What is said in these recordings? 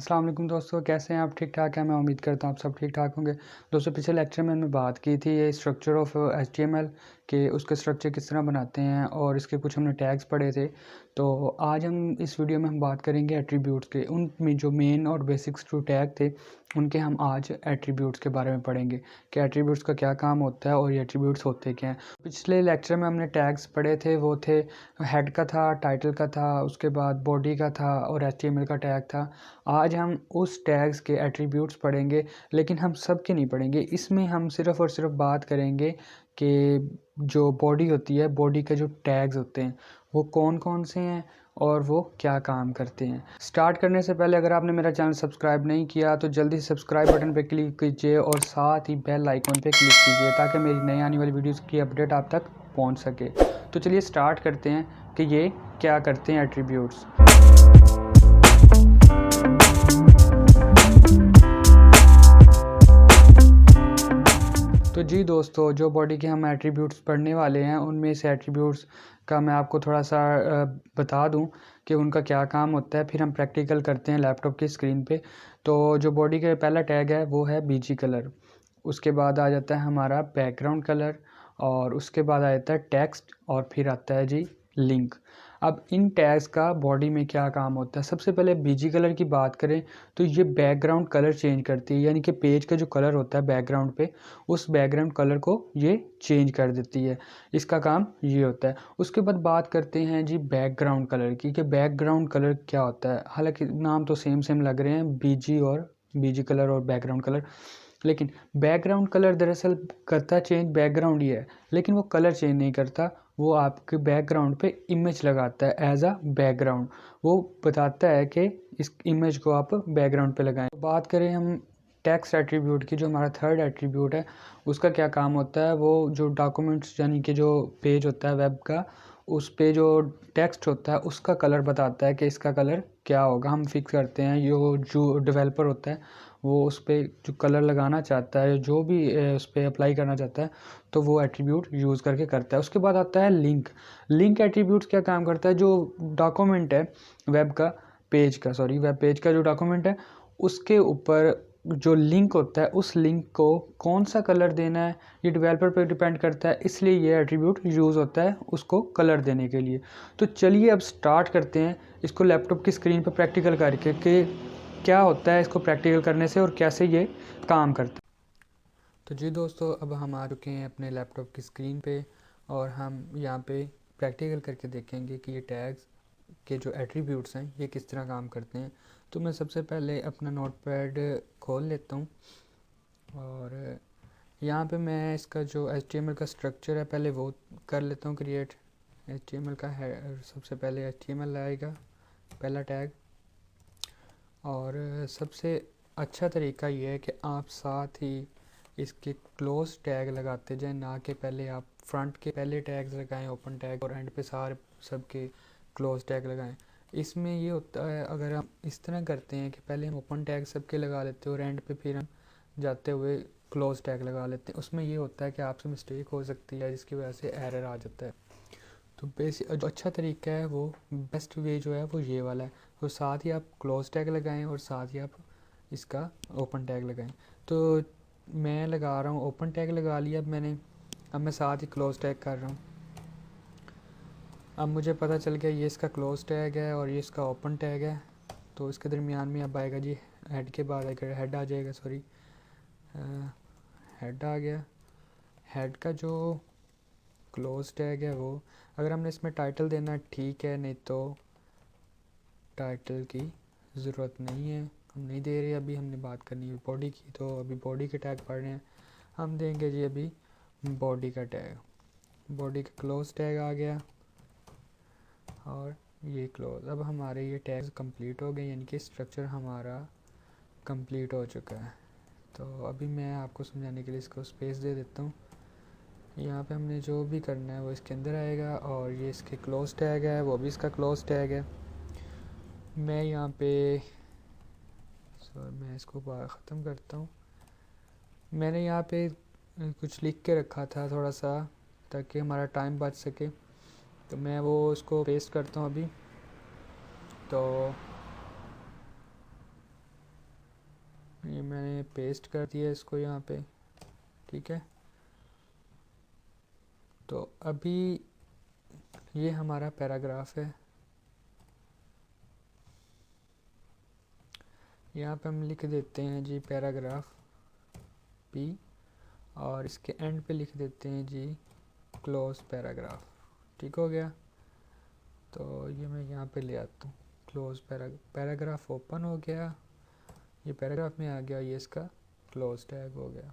अस्सलाम वालेकुम दोस्तों, कैसे हैं आप? ठीक ठाक हैं? मैं उम्मीद करता हूँ आप सब ठीक ठाक होंगे। दोस्तों, पिछले लेक्चर में हमने बात की थी ये स्ट्रक्चर ऑफ एचटीएमएल के उसके स्ट्रक्चर किस तरह बनाते हैं और इसके कुछ हमने टैग्स पढ़े थे। तो आज हम इस वीडियो में हम बात करेंगे एट्रीब्यूट्स के। उनमें जो मेन और बेसिक्स जो टैग थे उनके हम आज एट्रीब्यूट्स के बारे में पढ़ेंगे कि एट्रीब्यूट्स का क्या काम होता है और ये एट्रीब्यूट्स होते क्या हैं। पिछले लेक्चर में हमने टैग्स पढ़े थे, वो थे हेड का था, टाइटल का था, उसके बाद बॉडी का था और एचटीएमएल का टैग था। आज हम उस टैग्स के एट्रीब्यूट्स पढ़ेंगे, लेकिन हम सब के नहीं पढ़ेंगे। इसमें हम सिर्फ़ और सिर्फ बात करेंगे कि जो बॉडी होती है, बॉडी के जो टैग्स होते हैं वो कौन-कौन से हैं और वो क्या काम करते हैं। स्टार्ट करने से पहले अगर आपने मेरा चैनल सब्सक्राइब नहीं किया तो जल्दी से सब्सक्राइब बटन पे क्लिक कीजिए और साथ ही बेल आइकन पे क्लिक कीजिए ताकि मेरी नई आने वाली वीडियोज़ की अपडेट आप तक पहुँच सके। तो चलिए स्टार्ट करते हैं कि ये क्या करते हैं एट्रीब्यूट्स। तो जी दोस्तों, जो बॉडी के हम एट्रीब्यूट्स पढ़ने वाले हैं उनमें से एट्रीब्यूट्स का मैं आपको थोड़ा सा बता दूं कि उनका क्या काम होता है, फिर हम प्रैक्टिकल करते हैं लैपटॉप की स्क्रीन पे। तो जो बॉडी का पहला टैग है वो है बीजी कलर, उसके बाद आ जाता है हमारा बैकग्राउंड कलर और उसके बाद आ जाता है टेक्स्ट और फिर आता है जी लिंक। अब इन टैग्स का बॉडी में क्या काम होता है? सबसे पहले बीजी कलर की बात करें तो ये बैकग्राउंड कलर चेंज करती है, यानी कि पेज का जो कलर होता है बैकग्राउंड पे उस बैकग्राउंड कलर को ये चेंज कर देती है। इसका काम ये होता है। उसके बाद बात करते हैं जी बैकग्राउंड कलर की कि बैकग्राउंड कलर क्या होता है। हालांकि नाम तो सेम सेम लग रहे हैं, बीजी कलर और बैकग्राउंड कलर, लेकिन बैकग्राउंड कलर दरअसल करता चेंज बैकग्राउंड ही है, लेकिन वो कलर चेंज नहीं करता। वो आपके बैकग्राउंड पे इमेज लगाता है एज अ बैकग्राउंड। वो बताता है कि इस इमेज को आप बैकग्राउंड पे लगाएं। बात करें हम टेक्स्ट एट्रीब्यूट की, जो हमारा थर्ड एट्रीब्यूट है, उसका क्या काम होता है? वो जो डॉक्यूमेंट्स यानी कि जो पेज होता है वेब का, उस पे जो टेक्स्ट होता है उसका कलर बताता है कि इसका कलर क्या होगा। हम फिक्स करते हैं, जो डेवलपर होता है वो उस पर जो कलर लगाना चाहता है, जो भी उस पर अप्लाई करना चाहता है, तो वो एट्रीब्यूट यूज़ करके करता है। उसके बाद आता है लिंक। लिंक एट्रीब्यूट्स क्या काम करता है? जो डॉक्यूमेंट है वेब का, वेब पेज का जो डॉक्यूमेंट है उसके ऊपर जो लिंक होता है, उस लिंक को कौन सा कलर देना है ये डेवलपर पर डिपेंड करता है, इसलिए ये एट्रीब्यूट यूज़ होता है उसको कलर देने के लिए। तो चलिए अब स्टार्ट करते हैं इसको लैपटॉप की स्क्रीन पर प्रैक्टिकल करके कि क्या होता है इसको प्रैक्टिकल करने से और कैसे ये काम करता है। तो जी दोस्तों, अब हम आ चुके हैं अपने लैपटॉप की स्क्रीन पे और हम यहाँ पे प्रैक्टिकल करके देखेंगे कि ये टैग्स के जो एट्रीब्यूट्स हैं ये किस तरह काम करते हैं। तो मैं सबसे पहले अपना नोटपैड खोल लेता हूँ और यहाँ पे मैं इसका जो HTML का स्ट्रक्चर है पहले वो कर लेता हूँ क्रिएट। HTML का है, सबसे पहले HTML आएगा पहला टैग, और सबसे अच्छा तरीका ये है कि आप साथ ही इसके क्लोज टैग लगाते जाएं, ना कि पहले आप फ्रंट के पहले टैग्स लगाएं ओपन टैग और एंड पे सारे सबके क्लोज टैग लगाएं। इसमें ये होता है, अगर हम इस तरह करते हैं कि पहले हम ओपन टैग सबके लगा लेते हैं और एंड पे फिर हम जाते हुए क्लोज टैग लगा लेते हैं, उसमें ये होता है कि आपसे मिस्टेक हो सकती है जिसकी वजह से एरर आ जाता है। तो बेसिक जो अच्छा तरीका है, वो बेस्ट वे जो है वो ये वाला है। तो साथ ही आप क्लोज टैग लगाएं और साथ ही आप इसका ओपन टैग लगाएं। तो मैं लगा रहा हूँ, ओपन टैग लगा लिया अब मैंने। अब मैं साथ ही क्लोज टैग कर रहा हूँ। अब मुझे पता चल गया ये इसका क्लोज टैग है और ये इसका ओपन टैग है। तो इसके दरमियान में अब आएगा जी हेड, के बाद आएगा हेड आ जाएगा, सॉरी हेड आ गया। हेड का जो क्लोज टैग है वो, अगर हमने इसमें टाइटल देना ठीक है, नहीं तो टाइटल की ज़रूरत नहीं है, हम नहीं दे रहे। अभी हमने बात करनी है बॉडी की, तो अभी बॉडी के टैग पढ़ रहे हैं। हम देंगे जी अभी बॉडी का टैग। बॉडी का क्लोज टैग आ गया और ये क्लोज। अब हमारे ये टैग्स कंप्लीट हो गए, यानी कि स्ट्रक्चर हमारा कंप्लीट हो चुका है। तो अभी मैं आपको समझाने के लिए इसको स्पेस दे देता हूँ। यहाँ पे हमने जो भी करना है वो इसके अंदर आएगा और ये इसके क्लोज टैग है, वो भी इसका क्लोज टैग है। मैं यहाँ पे मैं इसको ख़त्म करता हूँ। मैंने यहाँ पे कुछ लिख के रखा था थोड़ा सा, ताकि हमारा टाइम बच सके, तो मैं वो उसको पेस्ट करता हूँ अभी। तो मैंने पेस्ट कर दिया इसको यहाँ पे, ठीक है। तो अभी ये हमारा पैराग्राफ है, यहाँ पे हम लिख देते हैं जी पैराग्राफ पी, और इसके एंड पे लिख देते हैं जी क्लोज पैराग्राफ। ठीक हो गया। तो ये मैं यहाँ पे ले आता हूँ, क्लोज पैराग्राफ ओपन हो गया, ये पैराग्राफ में आ गया, ये इसका क्लोज टैग हो गया।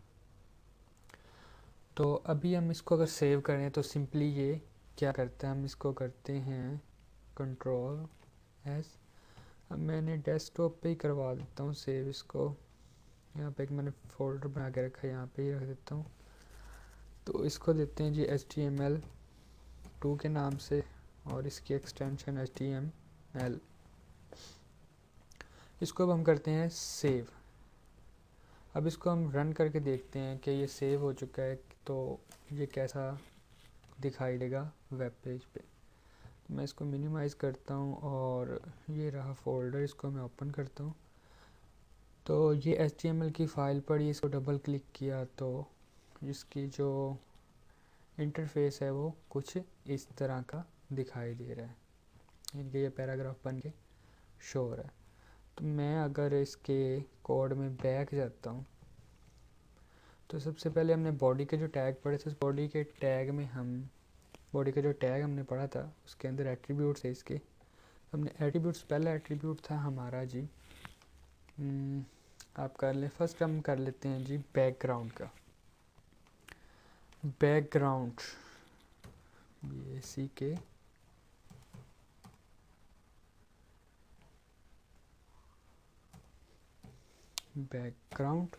तो अभी हम इसको अगर सेव करें तो सिंपली ये क्या करते हैं, हम इसको करते हैं कंट्रोल एस। अब मैंने डेस्कटॉप पे ही करवा देता हूँ सेव इसको, यहाँ पे एक मैंने फोल्डर बना के रखा है, यहाँ पे ही रख देता हूँ। तो इसको देते हैं जी HTML2 के नाम से, और इसकी एक्सटेंशन HTML। इसको अब हम करते हैं सेव। अब इसको हम रन करके देखते हैं कि ये सेव हो चुका है, तो ये कैसा दिखाई देगा वेब पेज पे। तो मैं इसको मिनिमाइज़ करता हूँ, और ये रहा फोल्डर, इसको मैं ओपन करता हूँ। तो ये HTML की फ़ाइल पड़ी, इसको डबल क्लिक किया तो इसकी जो इंटरफेस है वो कुछ इस तरह का दिखाई दे रहा है, इनके ये पैराग्राफ बन के शो हो रहा है। तो मैं अगर इसके कोड में बैक जाता हूँ, तो सबसे पहले हमने बॉडी के जो टैग पढ़े थे, उस बॉडी के टैग में बॉडी का जो टैग हमने पढ़ा था उसके अंदर एट्रीब्यूट्स है इसके। हमने एट्रीब्यूट्स, पहला एट्रीब्यूट था हमारा जी, आप कर ले, फर्स्ट हम कर लेते हैं जी बैकग्राउंड का। Background BACK, background.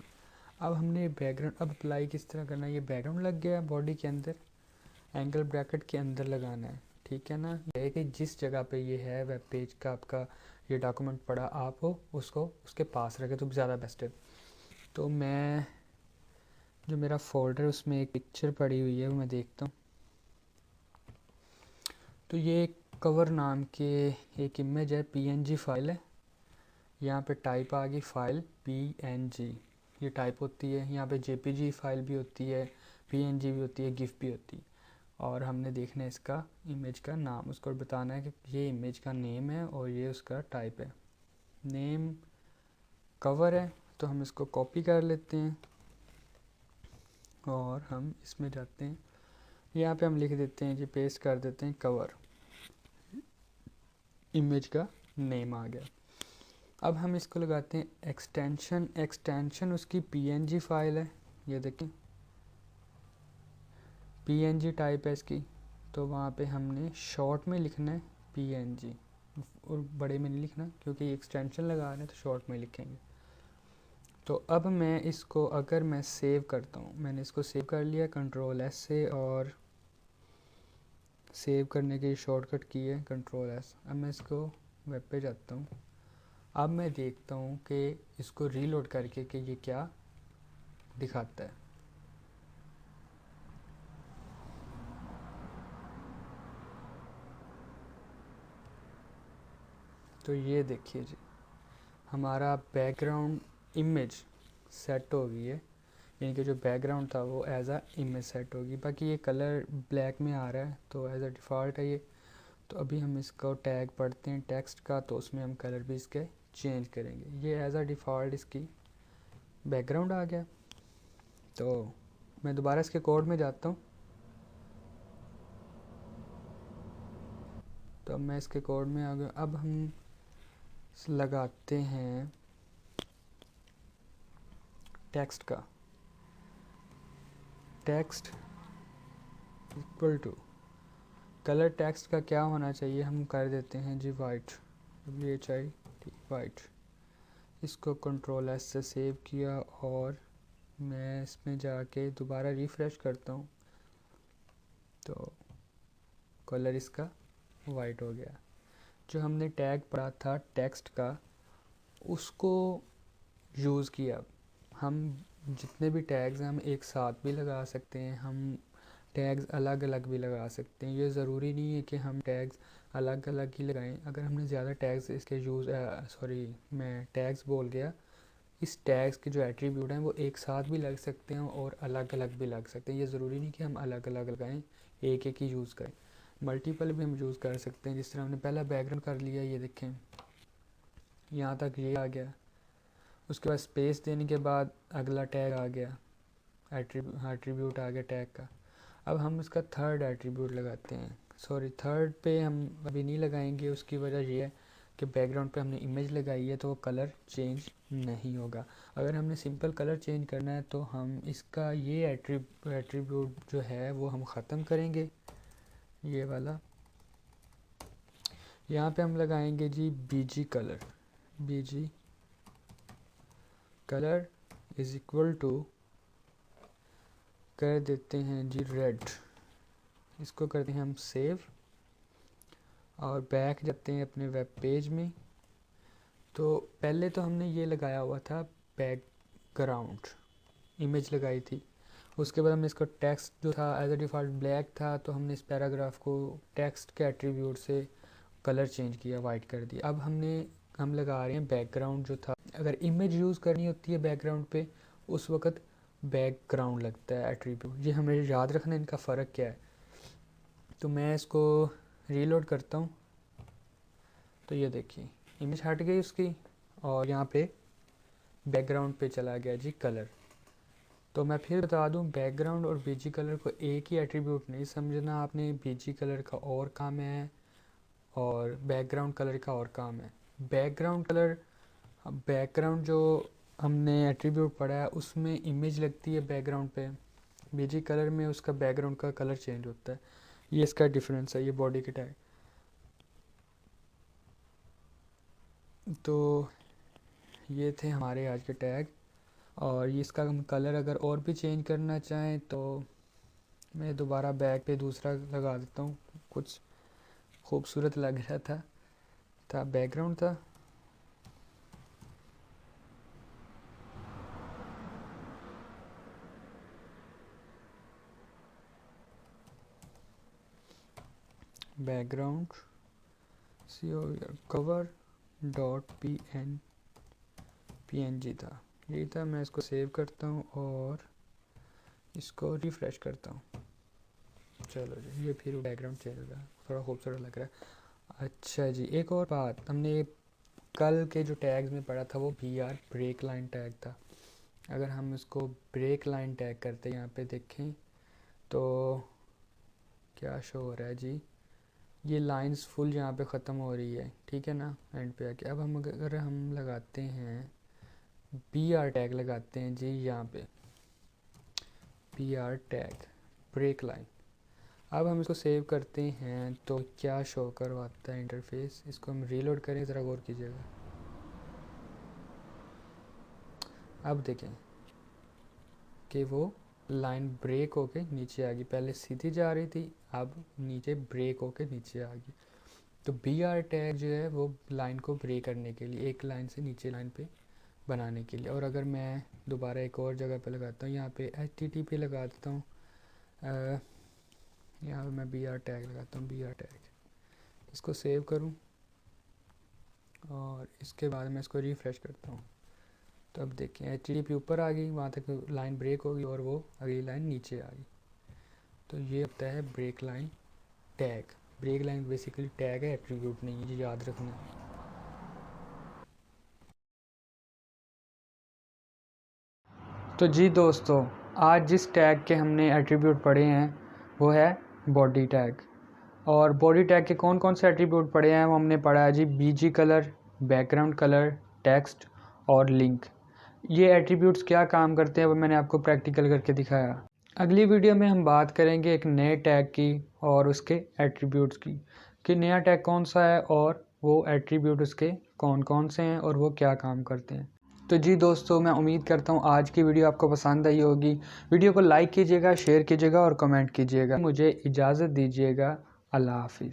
अब हमने बैकग्राउंड अब अप्लाई किस तरह करना है, ये बैकग्राउंड लग गया बॉडी के अंदर, एंगल ब्रैकेट के अंदर लगाना है, ठीक है ना। ये कि जिस जगह पे ये है वेब पेज का आपका ये डॉक्यूमेंट पड़ा, आप हो उसको उसके पास रखें तो ज़्यादा बेस्ट है। तो मैं जो मेरा फोल्डर है उसमें एक पिक्चर पड़ी हुई है वो मैं देखता हूँ। तो ये कवर नाम के एक इमेज है, PNG फाइल है, यहाँ पे टाइप आ गई फाइल PNG, ये टाइप होती है। यहाँ पे JPG फाइल भी होती है, PNG भी होती है, GIF भी होती है। और हमने देखना है इसका इमेज का नाम, उसको बताना है कि ये इमेज का नेम है और ये उसका टाइप है। नेम कवर है, तो हम इसको कॉपी कर लेते हैं और हम इसमें जाते हैं, यहाँ पे हम लिख देते हैं जी, पेस्ट कर देते हैं कवर, इमेज का नेम आ गया। अब हम इसको लगाते हैं एक्सटेंशन उसकी PNG फाइल है, ये देखें PNG टाइप है इसकी। तो वहाँ पे हमने शॉर्ट में लिखना है PNG, और बड़े में नहीं लिखना क्योंकि एक्सटेंशन लगा रहे हैं तो शॉर्ट में लिखेंगे। तो अब मैं इसको अगर मैं सेव करता हूँ, मैंने इसको सेव कर लिया कंट्रोल S से, और सेव करने की शॉर्टकट की है कंट्रोल S। अब मैं इसको वेब पे जाता हूँ, अब मैं देखता हूँ कि इसको रीलोड करके कि ये क्या दिखाता है। तो ये देखिए जी, हमारा बैकग्राउंड इमेज सेट हो गई है, यानी कि जो बैकग्राउंड था वो एज आ इमेज सेट होगी। बाकी ये कलर ब्लैक में आ रहा है तो एज अ डिफ़ॉल्ट है ये। तो अभी हम इसको टैग पढ़ते हैं टेक्स्ट का, तो उसमें हम कलर भी इसके चेंज करेंगे। ये एज अ डिफ़ॉल्ट इसकी बैकग्राउंड आ गया। तो मैं दोबारा इसके कोड में जाता हूँ, तो अब मैं इसके कोड में आ गया। अब हम लगाते हैं टेक्स्ट का, text equal to colour text का क्या होना चाहिए, हम कर देते हैं जी वाइट, WHIT वाइट। इसको कंट्रोल S से सेव किया और मैं इसमें जाके दोबारा रिफ़्रेश करता हूँ, तो कलर इसका वाइट हो गया। जो हमने टैग पढ़ा था टेक्स्ट का, उसको यूज़ किया। हम जितने भी टैग्स हैं हम एक साथ भी लगा सकते हैं, हम टैग्स अलग अलग भी लगा सकते हैं। ये ज़रूरी नहीं है कि हम टैग्स अलग अलग ही लगाएं। अगर हमने ज़्यादा टैग्स इसके मैं टैग्स बोल गया, इस टैग्स के जो एट्रीब्यूट हैं वो एक साथ भी लग सकते हैं और अलग अलग भी लग सकते हैं। ये ज़रूरी नहीं कि हम अलग अलग लगाएं, एक एक ही यूज़ करें, मल्टीपल भी हम यूज़ कर सकते हैं। जिस तरह हमने पहला बैकग्राउंड कर लिया, ये देखें यहाँ तक ये आ गया। उसके बाद स्पेस देने के बाद अगला टैग आ गया, एट्रीब्यूट आ गया टैग का। अब हम इसका थर्ड एट्रीब्यूट लगाते हैं। सॉरी, थर्ड पे हम अभी नहीं लगाएंगे। उसकी वजह ये है कि बैकग्राउंड पे हमने इमेज लगाई है तो वो कलर चेंज नहीं होगा। अगर हमने सिंपल कलर चेंज करना है तो हम इसका ये एट्रीब्यूट जो है वो हम ख़त्म करेंगे, ये वाला। यहाँ पे हम लगाएंगे जी BG colour. BG colour is equal to कर देते हैं जी रेड। इसको करते हैं हम सेव और बैक जाते हैं अपने वेब पेज में। तो पहले तो हमने ये लगाया हुआ था बैकग्राउंड, इमेज लगाई थी। उसके बाद हमने इसका टेक्स्ट जो था एज अ डिफ़ॉल्ट ब्लैक था, तो हमने इस पैराग्राफ को टेक्स्ट के एट्रीब्यूट से कलर चेंज किया, वाइट कर दिया। अब हम लगा रहे हैं बैकग्राउंड जो था। अगर इमेज यूज़ करनी होती है बैकग्राउंड पे, उस वक्त बैकग्राउंड लगता है एट्रीब्यूट। ये हमें याद रखना इनका फ़र्क क्या है। तो मैं इसको रीलोड करता हूँ, तो ये देखिए इमेज हट गई उसकी और यहाँ पे बैकग्राउंड पे चला गया जी कलर। तो मैं फिर बता दूं, बैकग्राउंड और बीजी कलर को एक ही एट्रीब्यूट नहीं समझना आपने। बीजी कलर का और काम है और बैकग्राउंड कलर का और काम है। बैकग्राउंड जो हमने एट्रीब्यूट पढ़ा है उसमें इमेज लगती है बैकग्राउंड पे। बीजी कलर में उसका बैकग्राउंड का कलर चेंज होता है। ये इसका डिफरेंस है, ये बॉडी के टैग। तो ये थे हमारे आज के टैग। और ये इसका हम कलर अगर और भी चेंज करना चाहें तो मैं दोबारा बैक पे दूसरा लगा देता हूँ। कुछ खूबसूरत लग रहा था बैकग्राउंड था। बैकग्राउंड कवर डॉट png था, यही था। मैं इसको सेव करता हूँ और इसको रिफ़्रेश करता हूँ। चलो जी, ये फिर बैकग्राउंड चेंज हो गया, थोड़ा खूबसूरत लग रहा है। अच्छा जी, एक और बात, हमने कल के जो टैग्स में पढ़ा था वो ब्रेक लाइन टैग था। अगर हम इसको ब्रेक लाइन टैग करते हैं, यहाँ पे देखें तो क्या शो हो रहा है जी, ये लाइंस फुल यहाँ पे ख़त्म हो रही है, ठीक है ना, एंड पे आके। अब अगर हम लगाते हैं टैग लगाते हैं जी, यहाँ पे टैग ब्रेक लाइन। अब हम इसको सेव करते हैं तो क्या शो करवाता है इंटरफेस। इसको हम रीलोड करें, ज़रा गौर कीजिएगा। अब देखें कि वो लाइन ब्रेक होके नीचे आ गई। पहले सीधी जा रही थी, अब नीचे ब्रेक होके नीचे आ गई। तो टैग जो है वो लाइन को ब्रेक करने के लिए, एक लाइन से नीचे लाइन पे बनाने के लिए। और अगर मैं दोबारा एक और जगह पे लगाता हूँ, यहाँ पे HTTP लगा देता हूँ, यहाँ पे मैं टैग लगाता हूँ, टैग। इसको सेव करूँ और इसके बाद मैं इसको रिफ़्रेश करता हूँ। तो अब देखें HTTP ऊपर आ गई, वहाँ तक लाइन ब्रेक होगी और वो अगली लाइन नीचे आ गई। तो ये होता है break line tag. Break line basically tag है, एट्रीब्यूट नहीं है, ये याद रखना है। तो जी दोस्तों, आज जिस टैग के हमने एट्रीब्यूट पढ़े हैं वो है बॉडी टैग। और बॉडी टैग के कौन कौन से एट्रीब्यूट पढ़े हैं वो हमने पढ़ा है जी, BG colour, background colour, text और लिंक। ये एट्रीब्यूट्स क्या काम करते हैं वो मैंने आपको प्रैक्टिकल करके दिखाया। अगली वीडियो में हम बात करेंगे एक नए टैग की और उसके एट्रीब्यूट्स की, कि नया टैग कौन सा है और वो एट्रीब्यूट उसके कौन कौन से हैं और वो क्या काम करते हैं। तो जी दोस्तों, मैं उम्मीद करता हूँ आज की वीडियो आपको पसंद आई होगी। वीडियो को लाइक कीजिएगा, शेयर कीजिएगा और कमेंट कीजिएगा। मुझे इजाज़त दीजिएगा। अल्लाह हाफिज़।